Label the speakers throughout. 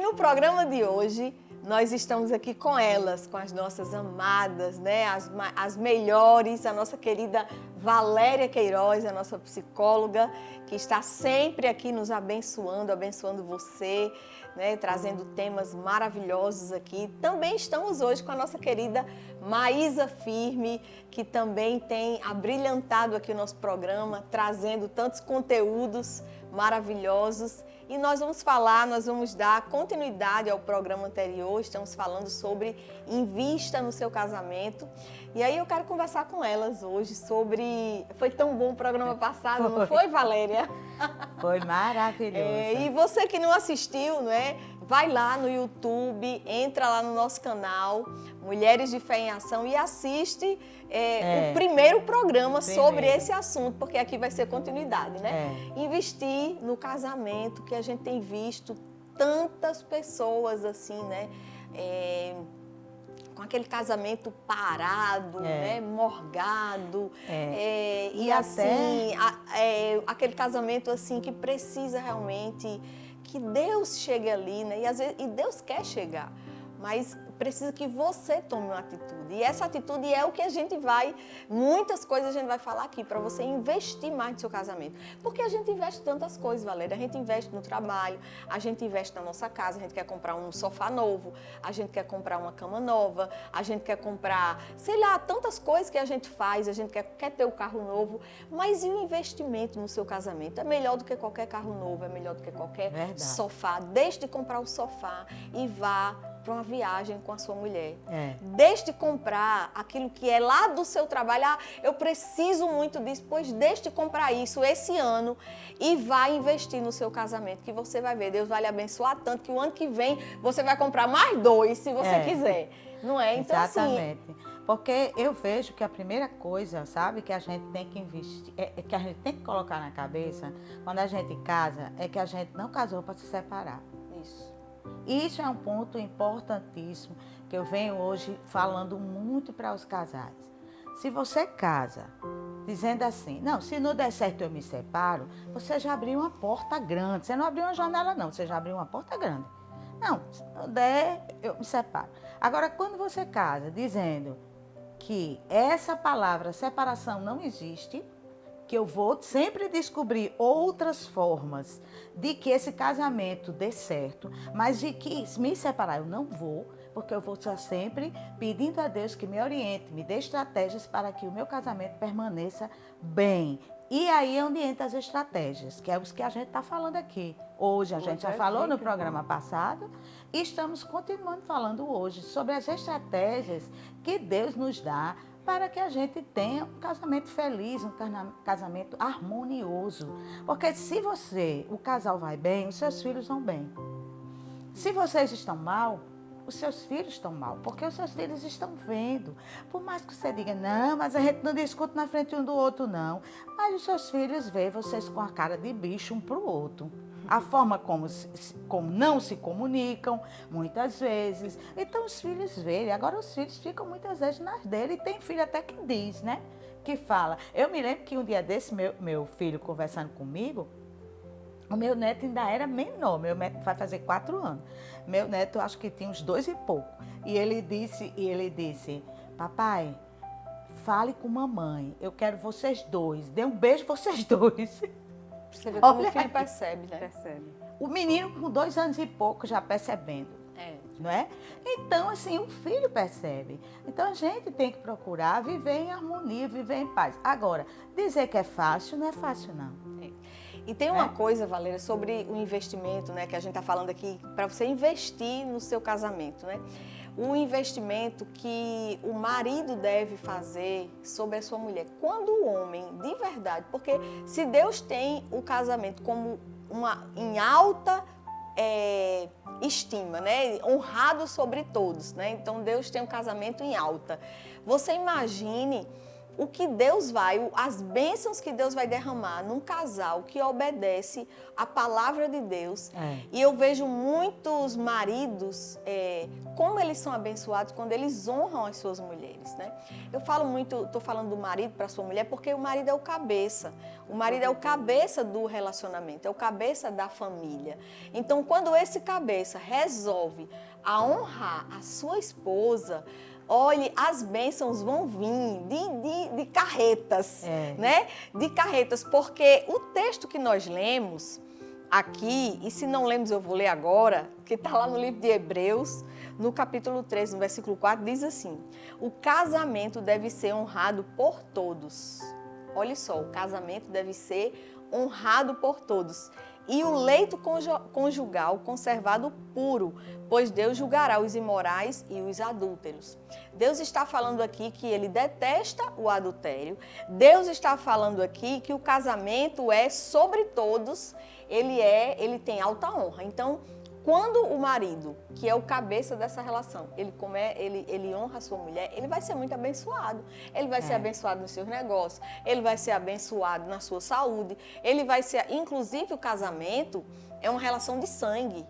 Speaker 1: no programa de hoje, nós estamos aqui com elas, com as nossas amadas, né? As melhores, a nossa querida Valéria Queiroz, a nossa psicóloga, que está sempre aqui nos abençoando você, né? Trazendo temas maravilhosos aqui. Também estamos hoje com a nossa querida Maísa Firme, que também tem abrilhantado aqui o nosso programa, trazendo tantos conteúdos maravilhosos. E nós vamos dar continuidade ao programa anterior, estamos falando sobre invista no seu casamento. E aí eu quero conversar com elas hoje sobre... Foi tão bom o programa passado, não foi, Valéria?
Speaker 2: Foi maravilhoso.
Speaker 1: E você que não assistiu, né? Vai lá no YouTube, entra lá no nosso canal, Mulheres de Fé em Ação, e assiste o primeiro programa sobre esse assunto, porque aqui vai ser continuidade, né? Investir no casamento, que a gente tem visto tantas pessoas assim, né? Com aquele casamento parado, né? Morgado, e assim, aquele casamento assim que precisa realmente que Deus chegue ali, né? E às vezes Deus quer chegar, mas precisa que você tome uma atitude. E essa atitude é o que a gente muitas coisas a gente vai falar aqui, para você investir mais no seu casamento. Porque a gente investe em tantas coisas, Valéria. A gente investe no trabalho, a gente investe na nossa casa, a gente quer comprar um sofá novo, a gente quer comprar uma cama nova, a gente quer comprar, sei lá, tantas coisas que a gente faz, a gente quer ter o carro novo. Mas e o investimento no seu casamento? É melhor do que qualquer carro novo, é melhor do que qualquer sofá. Deixe de comprar o sofá e vá para uma viagem com a sua mulher. Deixe de comprar aquilo que é lá do seu trabalho. Ah, eu preciso muito disso, pois deixe de comprar isso esse ano e vá investir no seu casamento, que você vai ver, Deus vai lhe abençoar tanto que o ano que vem você vai comprar mais 2, se você quiser. Não é? Então,
Speaker 2: exatamente. Porque eu vejo que a primeira coisa, sabe, que a gente tem que investir, que a gente tem que colocar na cabeça, quando a gente casa, é que a gente não casou para se separar. Isso é um ponto importantíssimo que eu venho hoje falando muito para os casais. Se você casa dizendo assim, não, se não der certo eu me separo, você já abriu uma porta grande. Você não abriu uma janela não, você já abriu uma porta grande. Não, se não der eu me separo. Agora, quando você casa dizendo que essa palavra separação não existe, que eu vou sempre descobrir outras formas de que esse casamento dê certo, mas de que me separar eu não vou, porque eu vou estar sempre pedindo a Deus que me oriente, me dê estratégias para que o meu casamento permaneça bem. E aí é onde entra as estratégias, que é os que a gente está falando aqui. Hoje a gente já falou no programa passado e estamos continuando falando hoje sobre as estratégias que Deus nos dá para que a gente tenha um casamento feliz, um casamento harmonioso. Porque se o casal vai bem, os seus filhos vão bem. Se vocês estão mal, os seus filhos estão mal, porque os seus filhos estão vendo. Por mais que você diga, não, mas a gente não discute na frente um do outro, não. Mas os seus filhos veem vocês com a cara de bicho um para o outro. A forma como não se comunicam, muitas vezes. Então, os filhos veem. Agora, os filhos ficam muitas vezes nas dele. E tem filho até que diz, né? Que fala. Eu me lembro que um dia desse, meu filho conversando comigo, o meu neto ainda era menor. Meu neto vai fazer 4 anos. Meu neto, acho que tinha uns 2 e pouco. E ele disse, papai, fale com mamãe. Eu quero vocês dois. Dê um beijo vocês dois.
Speaker 1: Você vê como o filho percebe, né?
Speaker 2: O menino com 2 anos e pouco já percebendo, não é? Então, assim, o filho percebe. Então, a gente tem que procurar viver em harmonia, viver em paz. Agora, dizer que é fácil, não é fácil, não.
Speaker 1: E tem uma coisa, Valéria, sobre o investimento, né? Que a gente está falando aqui, para você investir no seu casamento, né? O investimento que o marido deve fazer sobre a sua mulher. Quando o homem, de verdade, porque se Deus tem o casamento como em alta estima, né? Honrado sobre todos, né? Então Deus tem o casamento em alta. Você imagine o que Deus as bênçãos que Deus vai derramar num casal que obedece à palavra de Deus. E eu vejo muitos maridos, como eles são abençoados quando eles honram as suas mulheres, né? Eu falo muito, estou falando do marido para a sua mulher, porque o marido é o cabeça. O marido é o cabeça do relacionamento, é o cabeça da família. Então, quando esse cabeça resolve a honrar a sua esposa, olhe, as bênçãos vão vir de carretas, né? De carretas, porque o texto que nós lemos aqui, e se não lemos eu vou ler agora, que está lá no livro de Hebreus, no capítulo 3, no versículo 4, diz assim: o casamento deve ser honrado por todos. Olha só, o casamento deve ser honrado por todos. E o leito conjugal conservado puro, pois Deus julgará os imorais e os adúlteros. Deus está falando aqui que ele detesta o adultério. Deus está falando aqui que o casamento é sobre todos, ele tem alta honra. Então, quando o marido, que é o cabeça dessa relação, ele honra a sua mulher, ele vai ser muito abençoado. Ele vai ser abençoado nos seus negócios, ele vai ser abençoado na sua saúde, ele vai ser, inclusive o casamento é uma relação de sangue,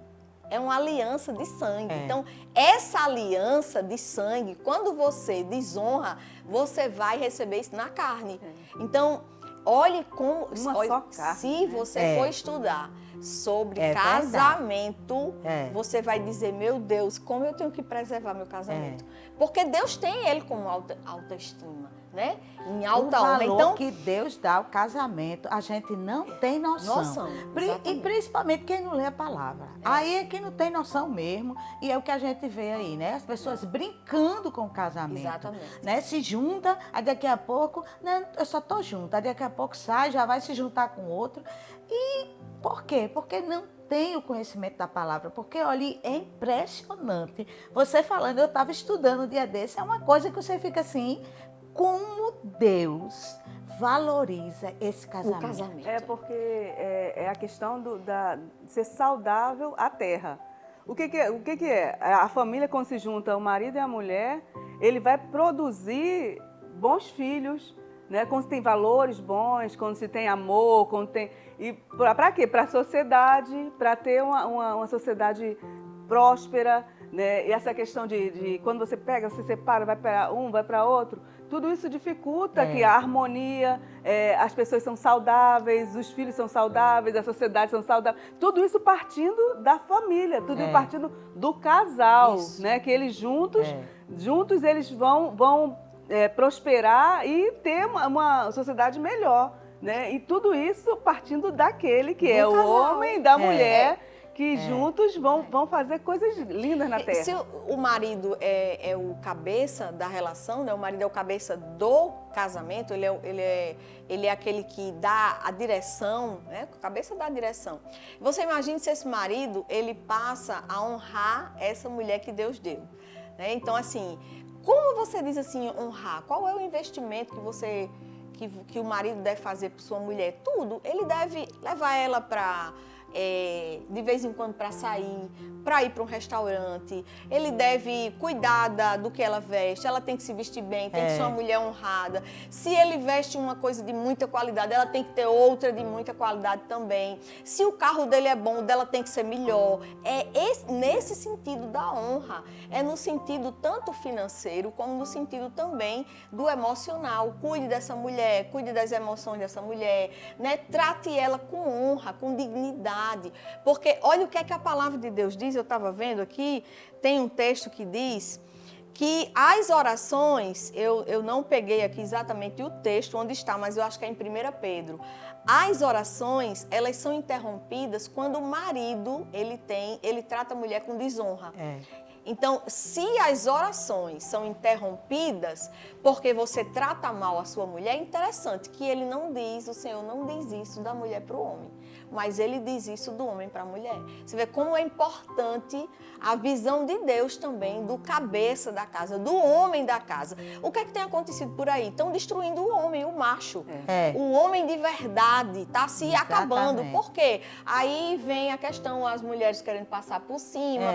Speaker 1: é uma aliança de sangue. Então, essa aliança de sangue, quando você desonra, você vai receber isso na carne. Então, olhe como...
Speaker 3: Só carne,
Speaker 1: se você for estudar sobre casamento, você vai dizer, meu Deus, como eu tenho que preservar meu casamento. Porque Deus tem ele como autoestima, né? Em alta honra.
Speaker 2: O valor
Speaker 1: então,
Speaker 2: que Deus dá ao casamento, a gente não tem noção. E principalmente quem não lê a palavra. Aí é quem não tem noção mesmo. E é o que a gente vê aí, né? As pessoas brincando com o casamento.
Speaker 1: Exatamente.
Speaker 2: Né? Se junta, aí daqui a pouco, né, eu só tô junto. Aí daqui a pouco sai, já vai se juntar com outro. E por quê? Porque não tem o conhecimento da palavra. Porque, olha, é impressionante. Você falando, eu estava estudando um dia desse, é uma coisa que você fica assim, como Deus valoriza esse casamento.
Speaker 1: O casamento.
Speaker 3: É porque é a questão de ser saudável a terra. O que é? A família, quando se junta o marido e a mulher, ele vai produzir bons filhos, né? Quando se tem valores bons, quando se tem amor, quando tem... E para quê? Para a sociedade, para ter uma sociedade próspera, né? E essa questão de quando você pega, você separa, vai para um, vai para outro, tudo isso dificulta que a harmonia, as pessoas são saudáveis, os filhos são saudáveis, a sociedade são saudáveis. Tudo isso partindo da família, tudo isso partindo do casal, né? Que eles juntos eles vão prosperar e ter uma sociedade melhor, né? E tudo isso partindo daquele que é o homem e da mulher, que juntos vão fazer coisas lindas na terra.
Speaker 1: Se o marido é o cabeça da relação, né? O marido é o cabeça do casamento, ele é aquele que dá a direção, né? O cabeça dá a direção. Você imagina se esse marido, ele passa a honrar essa mulher que Deus deu, né? Então, assim, como você diz assim, honrar? Qual é o investimento que o marido deve fazer para sua mulher? Tudo. Ele deve levar ela para... de vez em quando para sair, para ir para um restaurante, ele deve cuidar do que ela veste, ela tem que se vestir bem, tem que ser uma mulher honrada. Se ele veste uma coisa de muita qualidade, ela tem que ter outra de muita qualidade também. Se o carro dele é bom, o dela tem que ser melhor. Nesse sentido da honra, é no sentido tanto financeiro, como no sentido também do emocional. Cuide dessa mulher, cuide das emoções dessa mulher, né? Trate ela com honra, com dignidade. Porque olha o que é que a palavra de Deus diz, eu estava vendo aqui, tem um texto que diz que as orações, eu não peguei aqui exatamente o texto onde está, mas eu acho que é em 1 Pedro. As orações, elas são interrompidas quando o marido, ele trata a mulher com desonra. Então, se as orações são interrompidas porque você trata mal a sua mulher, é interessante que o Senhor não diz isso da mulher para o homem, mas ele diz isso do homem para a mulher. Você vê como é importante a visão de Deus também, do cabeça da casa, do homem da casa. O que é que tem acontecido por aí? Estão destruindo o homem, o macho. O homem de verdade está se acabando. Por quê? Aí vem a questão, as mulheres querendo passar por cima,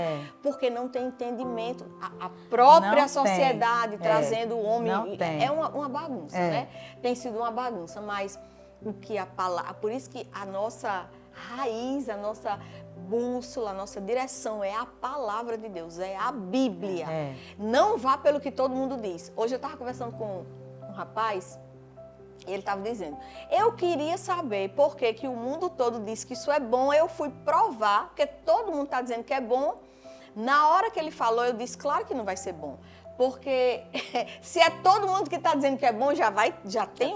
Speaker 1: porque não tem entendimento. A própria
Speaker 2: Não
Speaker 1: sociedade
Speaker 2: tem.
Speaker 1: trazendo o homem.
Speaker 2: Não tem.
Speaker 1: É uma bagunça, né? Tem sido uma bagunça, mas o que a palavra. Por isso que a nossa raiz, a nossa bússola, a nossa direção é a palavra de Deus, é a Bíblia. Não vá pelo que todo mundo diz. Hoje eu estava conversando com um rapaz. Ele estava dizendo, eu queria saber por que o mundo todo diz que isso é bom, eu fui provar, porque todo mundo está dizendo que é bom. Na hora que ele falou, eu disse, claro que não vai ser bom. Porque se é todo mundo que está dizendo que é bom, já tem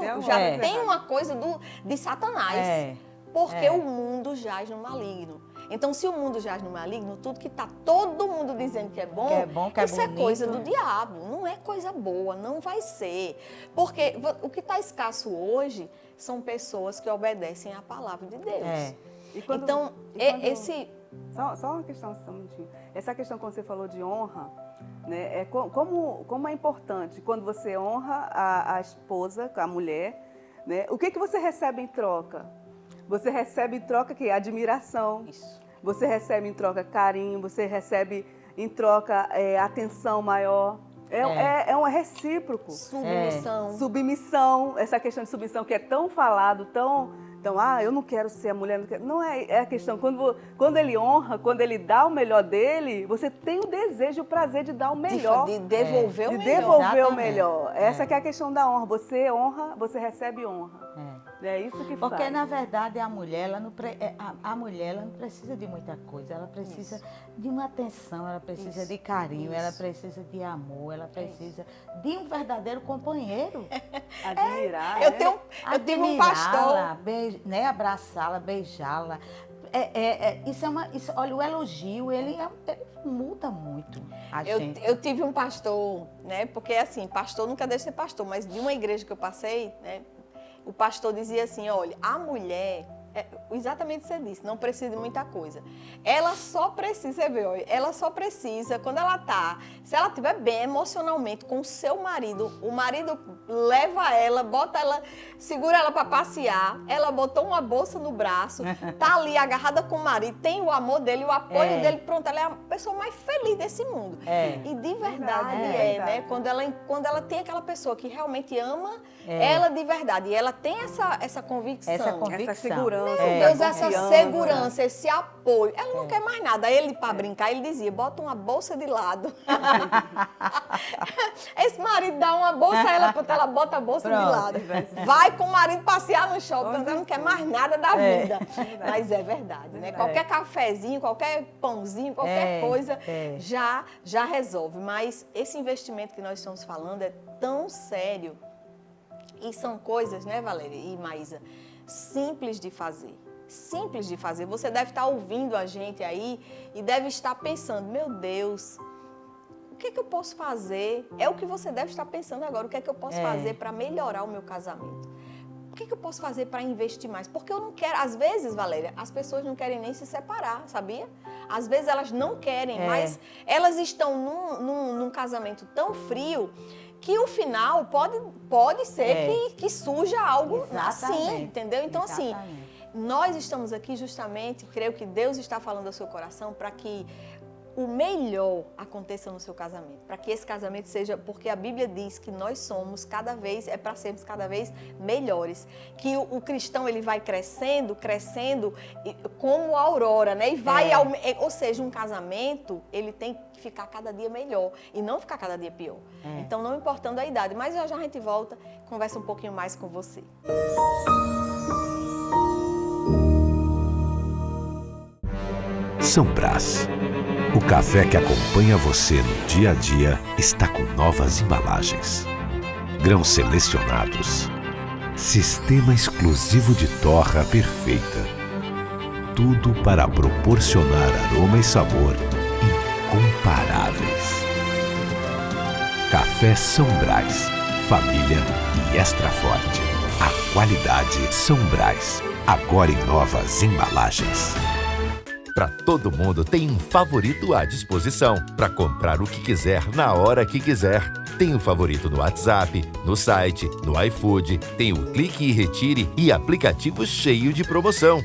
Speaker 1: uma coisa de Satanás. Porque o mundo jaz no maligno. Então, se o mundo jaz no maligno, tudo que está todo mundo dizendo que é bom, isso é coisa do diabo. Não é coisa boa, não vai ser. Porque o que está escasso hoje são pessoas que obedecem à palavra de Deus.
Speaker 3: Só uma questão, só um minutinho. Essa questão quando você falou de honra, né, como é importante quando você honra a esposa, a mulher, né, o que você recebe em troca? Você recebe em troca que admiração. Isso. Você recebe em troca carinho, você recebe em troca atenção maior. É um recíproco. Submissão. Essa questão de submissão que é tão falado, eu não quero ser a mulher. Não é a questão. Quando ele honra, quando ele dá o melhor dele, você tem o desejo, o prazer de dar o melhor.
Speaker 1: De devolver o melhor.
Speaker 3: De devolver o melhor. Essa que é a questão da honra. Você honra, você recebe honra. É isso que faz.
Speaker 2: Porque, na verdade, a mulher ela não precisa de muita coisa. Ela precisa de uma atenção, ela precisa de carinho, ela precisa de amor, ela precisa de um verdadeiro companheiro.
Speaker 3: Admirar.
Speaker 1: Eu tive um pastor.
Speaker 2: Abraçá-la, beijá-la. Olha, o elogio, ele muda muito a gente.
Speaker 1: Eu tive um pastor, né? Porque, assim, pastor nunca deixa de ser pastor, mas de uma igreja que eu passei, né? O pastor dizia assim, olha, a mulher, exatamente o que você disse, não precisa de muita coisa. Ela só precisa, quando ela se ela estiver bem emocionalmente com o seu marido, o marido leva ela, segura ela para passear, ela botou uma bolsa no braço, tá ali agarrada com o marido, tem o amor dele, o apoio dele, pronto, ela é a pessoa mais feliz desse mundo. E de verdade né? Quando ela tem aquela pessoa que realmente ama ela de verdade, e ela tem essa convicção.
Speaker 3: Essa segurança.
Speaker 1: Meu Deus, essa segurança, esse apoio. Ela não quer mais nada. Ele, para brincar, ele dizia, bota uma bolsa de lado. Esse marido dá uma bolsa a ela, ela bota a bolsa de lado. Vai com o marido passear no shopping, ela não quer mais nada da vida. Mas é verdade, né? Qualquer cafezinho, qualquer pãozinho, qualquer coisa já resolve. Mas esse investimento que nós estamos falando é tão sério. E são coisas, né, Valéria e Maísa, simples de fazer. Simples de fazer. Você deve estar ouvindo a gente aí e deve estar pensando, meu Deus, o que eu posso fazer? É o que você deve estar pensando agora. O que é que eu posso fazer para melhorar o meu casamento? O que eu posso fazer para investir mais? Porque eu não quero, às vezes, Valéria, as pessoas não querem nem se separar, sabia? Às vezes elas não querem, mas elas estão num casamento tão frio que o final pode ser que surja algo assim, entendeu? Então, assim, nós estamos aqui justamente, creio que Deus está falando ao seu coração para que o melhor aconteça no seu casamento, para que esse casamento seja, porque a Bíblia diz que nós somos para sermos cada vez melhores, que o cristão ele vai crescendo como a aurora, né? E vai, ou seja, um casamento ele tem que ficar cada dia melhor e não ficar cada dia pior. Então, não importando a idade, mas já a gente volta, conversa um pouquinho mais com você.
Speaker 4: São Brás. O café que acompanha você no dia a dia está com novas embalagens. Grãos selecionados. Sistema exclusivo de torra perfeita. Tudo para proporcionar aroma e sabor incomparáveis. Café São Brás. Família e extra forte. A qualidade São Brás. Agora em novas embalagens.
Speaker 5: Para todo mundo tem um favorito à disposição, para comprar o que quiser na hora que quiser. Tem o favorito no WhatsApp, no site, no iFood, tem o Clique e Retire e aplicativo cheio de promoção.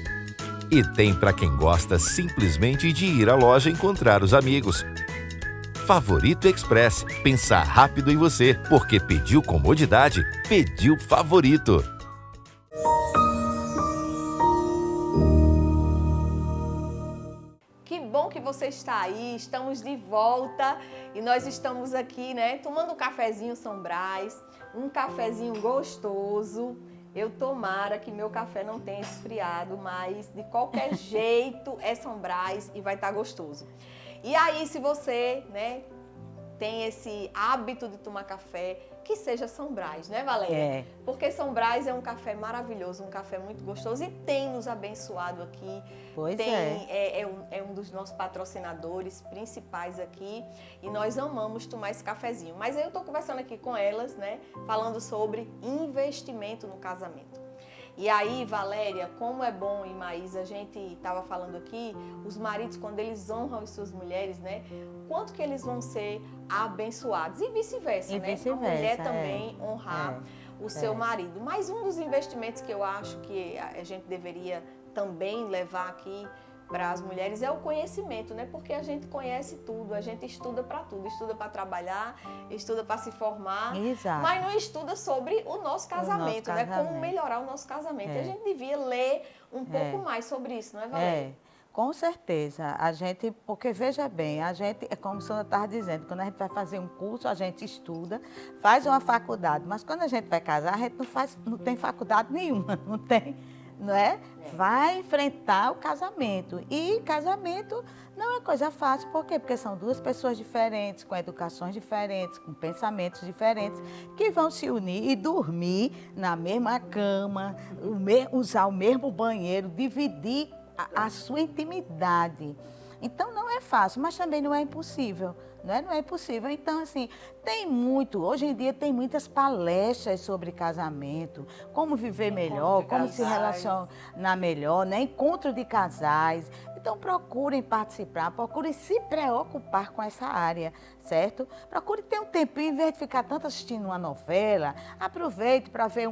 Speaker 5: E tem para quem gosta simplesmente de ir à loja encontrar os amigos. Favorito Express. Pensar rápido em você, porque pediu comodidade, pediu Favorito.
Speaker 1: Que bom que você está aí, estamos de volta e nós estamos aqui, né, tomando um cafezinho São Brás, um cafezinho gostoso. Eu tomara que meu café não tenha esfriado, mas de qualquer jeito é São Brás e vai estar gostoso. E aí, se você, né, tem esse hábito de tomar café, que seja São Brás, né, Valéria?
Speaker 2: É.
Speaker 1: Porque São Brás é um café maravilhoso, um café muito gostoso e tem nos abençoado aqui.
Speaker 2: Pois
Speaker 1: É um dos nossos patrocinadores principais aqui e nós amamos tomar esse cafezinho. Mas eu estou conversando aqui com elas, né, falando sobre investimento no casamento. E aí, Valéria, como é bom, e Maísa, a gente estava falando aqui, os maridos, quando eles honram as suas mulheres, né, quanto que eles vão ser abençoados e vice-versa, né? A mulher também honrar o seu marido. Mas um dos investimentos que eu acho que a gente deveria também levar aqui para as mulheres é o conhecimento, né? Porque a gente conhece tudo, a gente estuda para tudo, estuda para trabalhar, estuda para se formar,
Speaker 2: Exato.
Speaker 1: mas não estuda sobre o nosso casamento, né? Como melhorar o nosso casamento. E a gente devia ler um pouco mais sobre isso, não é, Valéria?
Speaker 2: Com certeza. A gente, porque veja bem, a gente, é como a senhora estava dizendo, quando a gente vai fazer um curso, a gente estuda, faz uma faculdade, mas quando a gente vai casar, a gente não tem faculdade nenhuma, não tem. Não é? Vai enfrentar o casamento. E casamento não é coisa fácil. Por quê? Porque são duas pessoas diferentes, com educações diferentes, com pensamentos diferentes, que vão se unir e dormir na mesma cama, usar o mesmo banheiro, dividir a sua intimidade. Então não é fácil, mas também não é impossível. Não é impossível. Então, assim, hoje em dia tem muitas palestras sobre casamento, como viver melhor, como se relacionar melhor, né? Encontro de casais. Então, procurem participar, procurem se preocupar com essa área, certo? Procure ter um tempinho, em vez de ficar tanto assistindo uma novela, aproveite para ver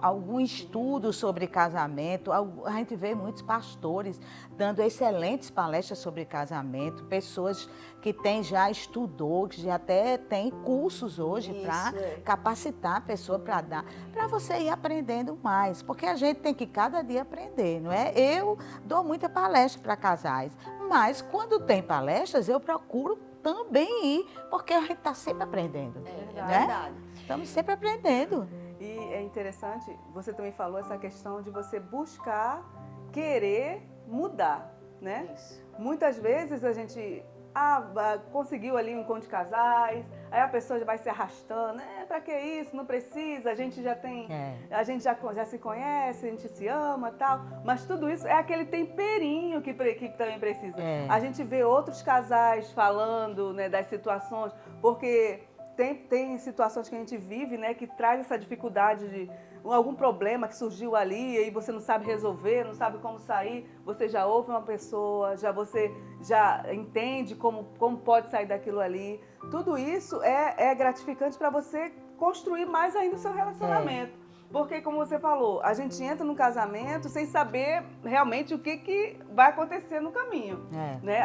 Speaker 2: algum estudo sobre casamento. A gente vê muitos pastores dando excelentes palestras sobre casamento, pessoas que estudou, que já até tem cursos hoje para capacitar a pessoa para você ir aprendendo mais, porque a gente tem que cada dia aprender, não é? Eu dou muita palestra para casais, mas quando tem palestras eu procuro também ir, porque a gente está sempre aprendendo.
Speaker 1: É verdade.
Speaker 2: Estamos sempre aprendendo.
Speaker 3: E é interessante, você também falou essa questão de você buscar, querer mudar, né?
Speaker 1: Isso.
Speaker 3: Muitas vezes a gente conseguiu ali um encontro de casais, aí a pessoa já vai se arrastando, pra que isso? Não precisa, a gente já tem, a gente já se conhece, a gente se ama e tal, mas tudo isso é aquele temperinho que também precisa. A gente vê outros casais falando, né, das situações, porque tem situações que a gente vive, né, que traz essa dificuldade de algum problema que surgiu ali e você não sabe resolver, não sabe como sair, você já ouve uma pessoa, você já entende como pode sair daquilo ali. Tudo isso é gratificante para você construir mais ainda o seu relacionamento. Porque, como você falou, a gente entra no casamento sem saber realmente o que vai acontecer no caminho. Né?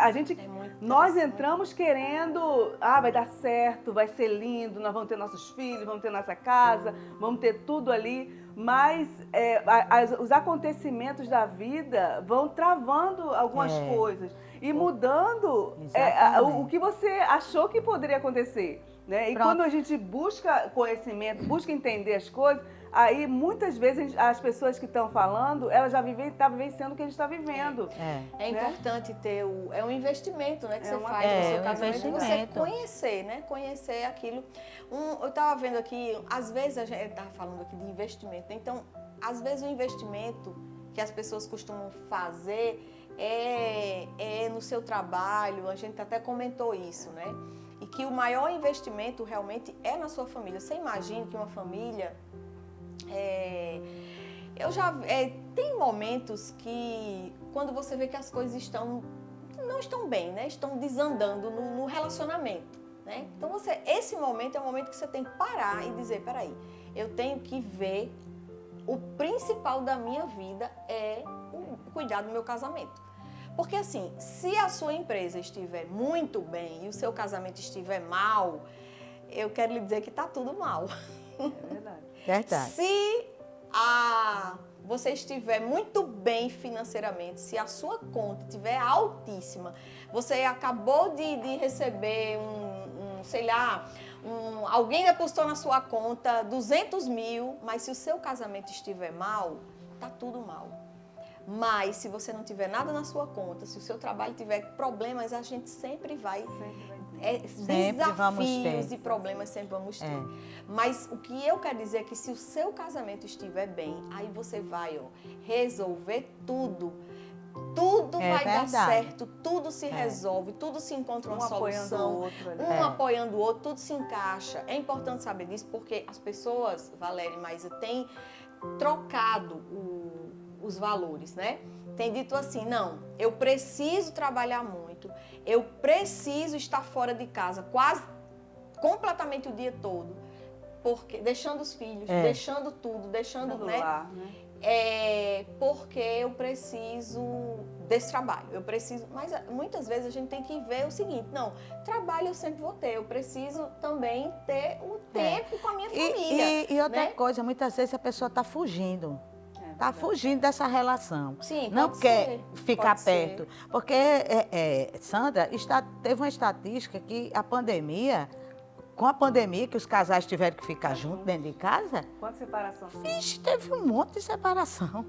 Speaker 3: Nós entramos querendo, vai dar certo, vai ser lindo, nós vamos ter nossos filhos, vamos ter nossa casa, vamos ter tudo ali. Mas os acontecimentos da vida vão travando algumas coisas e mudando o que você achou que poderia acontecer. Né? E quando a gente busca conhecimento, busca entender as coisas, aí muitas vezes as pessoas que estão falando, elas já estão vivenciando o que a gente está vivendo.
Speaker 1: É importante ter um investimento, né, que você faz no seu casamento, você conhecer, né? Conhecer aquilo. Eu estava vendo aqui, às vezes a gente estava falando aqui de investimento, então, às vezes o investimento que as pessoas costumam fazer é no seu trabalho, a gente até comentou isso, né? E que o maior investimento realmente é na sua família. Você imagina que uma família... tem momentos que, quando você vê que as coisas não estão bem, né? Estão desandando no relacionamento, né? Então, esse momento é o momento que você tem que parar e dizer, peraí, eu tenho que ver, o principal da minha vida é o cuidar do meu casamento. Porque assim, se a sua empresa estiver muito bem e o seu casamento estiver mal, eu quero lhe dizer que está tudo mal.
Speaker 3: É verdade.
Speaker 2: Verdade.
Speaker 1: Se você estiver muito bem financeiramente, se a sua conta estiver altíssima, você acabou de receber sei lá, alguém depositou na sua conta 200 mil, mas se o seu casamento estiver mal, tá tudo mal. Mas se você não tiver nada na sua conta, se o seu trabalho tiver problemas, a gente sempre vai desafios e problemas sempre vamos ter. Mas o que eu quero dizer é que se o seu casamento estiver bem, aí você vai resolver tudo. Tudo vai dar certo, tudo se resolve, tudo se encontra uma solução, apoiando o outro, tudo se encaixa. É importante saber disso porque as pessoas, Valéria e Maísa, têm trocado os valores, né? Tem dito assim, não, eu preciso trabalhar muito, eu preciso estar fora de casa quase completamente o dia todo, porque deixando os filhos, deixando tudo, deixando
Speaker 3: lá, né?
Speaker 1: Porque eu preciso desse trabalho, eu preciso, mas muitas vezes a gente tem que ver o seguinte, não, trabalho eu sempre vou ter, eu preciso também ter um tempo com a minha família.
Speaker 2: E outra
Speaker 1: né?
Speaker 2: coisa, muitas vezes a pessoa está fugindo. Está fugindo dessa relação.
Speaker 1: Sim,
Speaker 2: não quer
Speaker 1: ser,
Speaker 2: ficar perto. Porque, Sandra, teve uma estatística que com a pandemia, que os casais tiveram que ficar juntos dentro de casa.
Speaker 3: Quantas separações?
Speaker 2: Vixe, teve um monte de separação.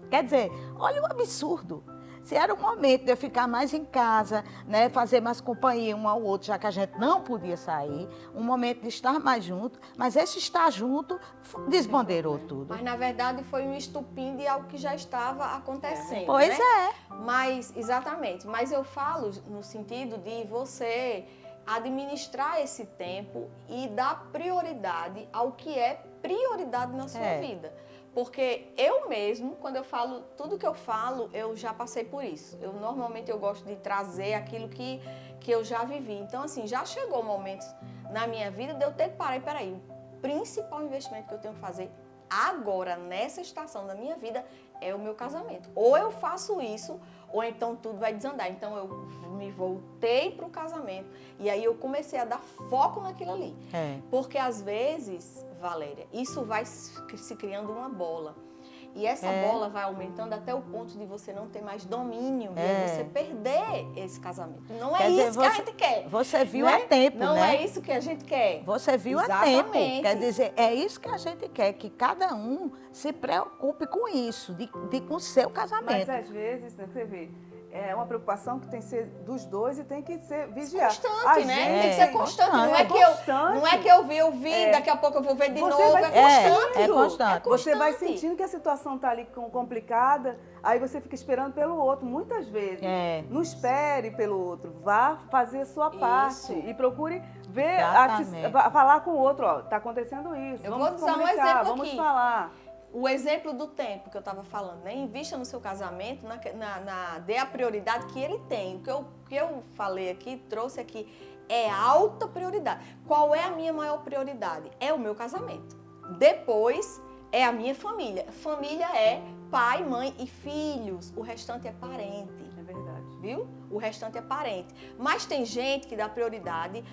Speaker 2: Quer dizer, olha o absurdo. Se era o momento de eu ficar mais em casa, né, fazer mais companhia um ao outro, já que a gente não podia sair, um momento de estar mais junto, mas esse estar junto desbandeirou tudo.
Speaker 1: Mas, na verdade, foi um estupim de algo que já estava acontecendo.
Speaker 2: Pois
Speaker 1: né? Mas, exatamente. Mas eu falo no sentido de você administrar esse tempo e dar prioridade ao que é prioridade na sua vida. Porque eu mesmo, quando eu falo, tudo que eu falo, eu já passei por isso. Normalmente eu gosto de trazer aquilo que eu já vivi. Então, assim, já chegou momentos na minha vida de eu ter que parar e, peraí, o principal investimento que eu tenho que fazer agora, nessa estação da minha vida, é o meu casamento. Ou eu faço isso, ou então tudo vai desandar. Então, eu me voltei para o casamento e aí eu comecei a dar foco naquilo ali. Porque, às vezes, Valéria, isso vai se criando uma bola. E essa bola vai aumentando até o ponto de você não ter mais domínio, de você perder esse casamento. Não é isso que a gente quer.
Speaker 2: Você viu a tempo,
Speaker 1: não
Speaker 2: né?
Speaker 1: Não é isso que a gente quer.
Speaker 2: Você viu a tempo. Quer dizer, é isso que a gente quer, que cada um se preocupe com isso, com o seu casamento.
Speaker 3: Mas às vezes, né, você vê, é uma preocupação que tem que ser dos dois e tem que ser vigiada.
Speaker 1: Constante, né? Tem que ser constante. Não é que eu vi, daqui a pouco eu vou ver de novo.
Speaker 2: É constante.
Speaker 3: Você vai sentindo que a situação está ali complicada, aí você fica esperando pelo outro. Muitas vezes, não espere pelo outro. Vá fazer a sua parte e procure ver, falar com o outro. Ó, está acontecendo isso, vamos comunicar, vamos falar.
Speaker 1: O exemplo do tempo que eu estava falando, né? Invista no seu casamento, dê a prioridade que ele tem. O que eu falei aqui, trouxe aqui, é alta prioridade. Qual é a minha maior prioridade? É o meu casamento. Depois é a minha família. Família é pai, mãe e filhos. O restante é parente.
Speaker 3: É verdade.
Speaker 1: Viu? O restante é parente. Mas tem gente que dá prioridade,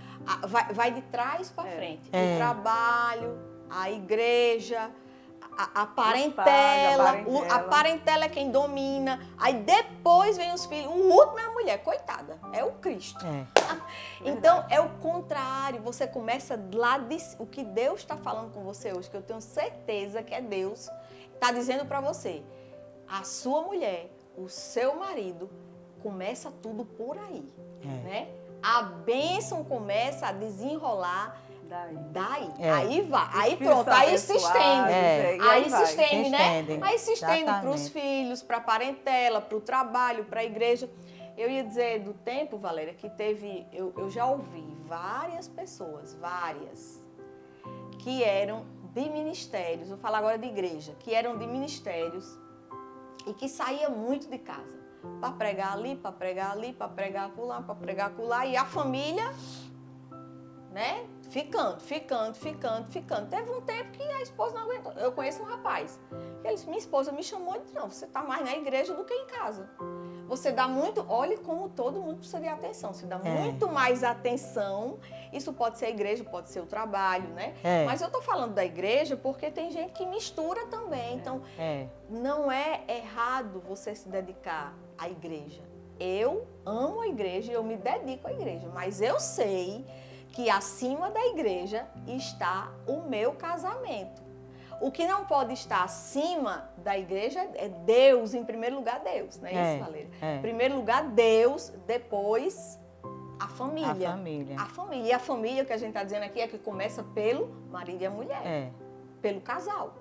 Speaker 1: vai de trás para frente. O trabalho, a igreja, a parentela, a parentela é quem domina, aí depois vem os filhos, o último é a mulher, coitada, é o Cristo. Então, é o contrário, você começa lá o que Deus está falando com você hoje, que eu tenho certeza que é Deus, está dizendo para você, a sua mulher, o seu marido, começa tudo por aí, né? A bênção começa a desenrolar daí. Aí vai, aí pronto, aí se estende. Aí se estende, né? Aí se estende para os filhos, para a parentela, para o trabalho, para a igreja. Eu ia dizer do tempo, Valéria, que teve, eu já ouvi várias pessoas, que eram de ministérios, vou falar agora de igreja, que eram de ministérios e que saía muito de casa. Para pregar ali, para pregar ali, para pregar acolá, para pregar acolá. E a família, né? Ficando. Teve um tempo que a esposa não aguentou. Eu conheço um rapaz. Minha esposa me chamou e disse, não, você está mais na igreja do que em casa. você dá muito, olhe como todo mundo precisa de atenção, você dá muito mais atenção, isso pode ser a igreja, pode ser o trabalho, né? Mas eu tô falando da igreja porque tem gente que mistura também, então não é errado você se dedicar à igreja. Eu amo a igreja e eu me dedico à igreja, mas eu sei que acima da igreja está o meu casamento. O que não pode estar acima da igreja é Deus, em primeiro lugar Deus, não é isso, Valéria? Em primeiro lugar Deus, depois a família. A família. E a família que a gente está dizendo aqui é que começa pelo marido e a mulher, pelo casal,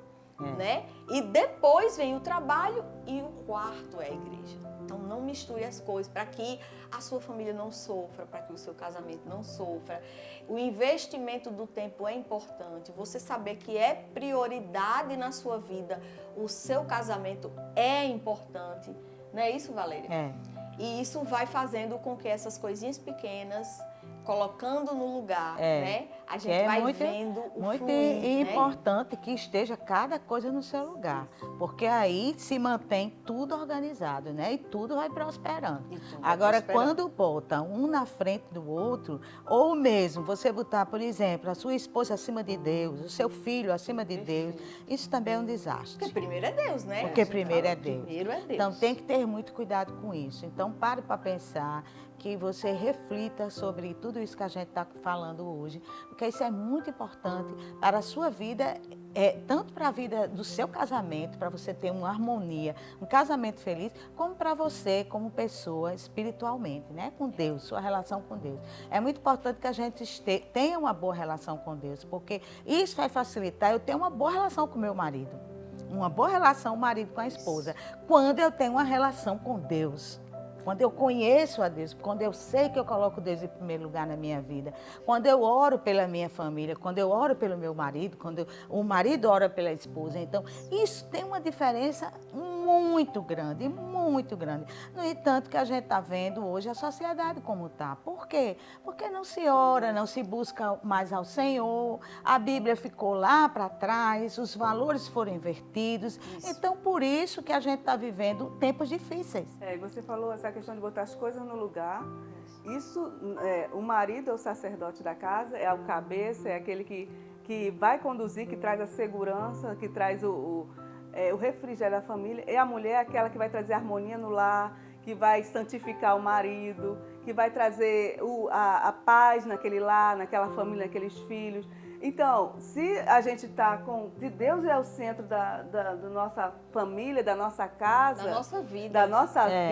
Speaker 1: né? E depois vem o trabalho e o quarto é a igreja. Então, não misture as coisas para que a sua família não sofra, para que o seu casamento não sofra. O investimento do tempo é importante. Você saber que é prioridade na sua vida, o seu casamento é importante. Não é isso, Valéria? E isso vai fazendo com que essas coisinhas pequenas, colocando no lugar, né? A gente vai vendo o
Speaker 2: muito
Speaker 1: fluir,
Speaker 2: importante que esteja cada coisa no seu lugar, porque aí se mantém tudo organizado, né? E tudo vai prosperando. Agora, quando bota um na frente do outro, ou mesmo você botar, por exemplo, a sua esposa acima de Deus, o seu filho acima de Deus, isso também é um desastre.
Speaker 1: Porque primeiro é Deus, né?
Speaker 2: Porque primeiro é Deus.
Speaker 1: Primeiro é Deus.
Speaker 2: Então tem que ter muito cuidado com isso. Então pare para pensar, que você reflita sobre tudo isso que a gente está falando hoje, porque isso é muito importante para a sua vida, tanto para a vida do seu casamento, para você ter uma harmonia, um casamento feliz, como para você como pessoa espiritualmente, né? Com Deus, sua relação com Deus. É muito importante que a gente tenha uma boa relação com Deus, porque isso vai facilitar eu ter uma boa relação com meu marido, uma boa relação o marido com a esposa, quando eu tenho uma relação com Deus. Quando eu conheço a Deus, quando eu sei que eu coloco Deus em primeiro lugar na minha vida, quando eu oro pela minha família, quando eu oro pelo meu marido, quando o marido ora pela esposa. Então, isso tem uma diferença muito grande, muito grande. No entanto, que a gente está vendo hoje a sociedade como está. Por quê? Porque não se ora, não se busca mais ao Senhor, a Bíblia ficou lá para trás, os valores foram invertidos. Então, por isso que a gente está vivendo tempos difíceis.
Speaker 3: E você falou essa questão de botar as coisas no lugar. Isso, o marido é o sacerdote da casa, é o cabeça, é aquele que vai conduzir, que traz a segurança, que traz o refrigério da família. E a mulher, aquela que vai trazer harmonia no lar, que vai santificar o marido, que vai trazer a paz naquele lar, naquela família, naqueles filhos. Então, se a gente está se Deus é o centro da nossa família, da nossa casa,
Speaker 1: da nossa vida,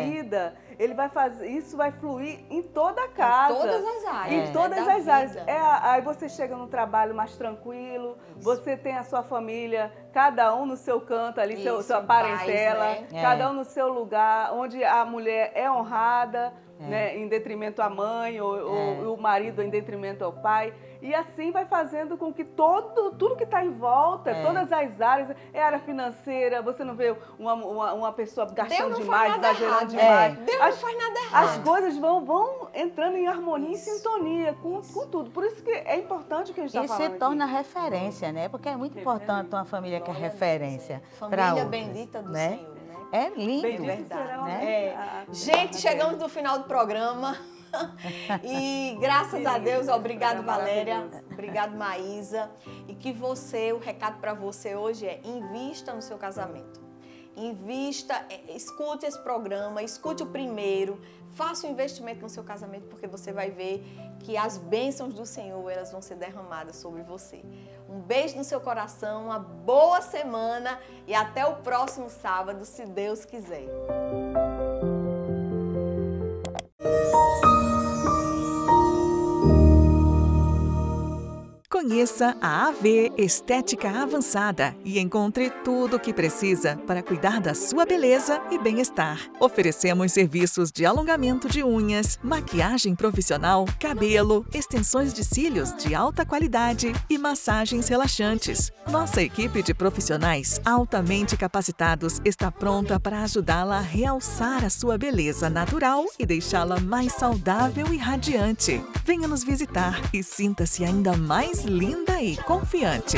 Speaker 3: vida, Ele vai fazer, isso vai fluir em toda a casa.
Speaker 1: Em todas as áreas.
Speaker 3: Em todas as áreas. Aí você chega no trabalho mais tranquilo, você tem a sua família, cada um no seu canto ali, sua parentela,
Speaker 1: paz, né?
Speaker 3: Cada um no seu lugar, onde a mulher é honrada, né, em detrimento à mãe, ou o marido em detrimento ao pai. E assim vai fazendo com que tudo que está em volta, todas as áreas, área financeira, você não vê uma pessoa gastando demais, exagerando demais.
Speaker 1: Deus não faz nada errado.
Speaker 3: As coisas vão entrando em harmonia, em sintonia com tudo. Por isso que é importante o que a gente está falando.
Speaker 2: E se torna referência, né? Porque é muito importante uma família que é referência para outras.
Speaker 1: Família bendita do Senhor, né?
Speaker 2: É lindo,
Speaker 3: verdade,
Speaker 2: né?
Speaker 1: Gente, chegamos no final do programa. E graças a Deus, obrigado Valéria, obrigado Maísa. E que o recado para você hoje é: invista no seu casamento. Invista, escute esse programa, escute o primeiro, faça um investimento no seu casamento, porque você vai ver que as bênçãos do Senhor, elas vão ser derramadas sobre você. Um beijo no seu coração, uma boa semana e até o próximo sábado, se Deus quiser.
Speaker 6: Conheça a AV Estética Avançada e encontre tudo o que precisa para cuidar da sua beleza e bem-estar. Oferecemos serviços de alongamento de unhas, maquiagem profissional, cabelo, extensões de cílios de alta qualidade e massagens relaxantes. Nossa equipe de profissionais altamente capacitados está pronta para ajudá-la a realçar a sua beleza natural e deixá-la mais saudável e radiante. Venha nos visitar e sinta-se ainda mais linda e confiante.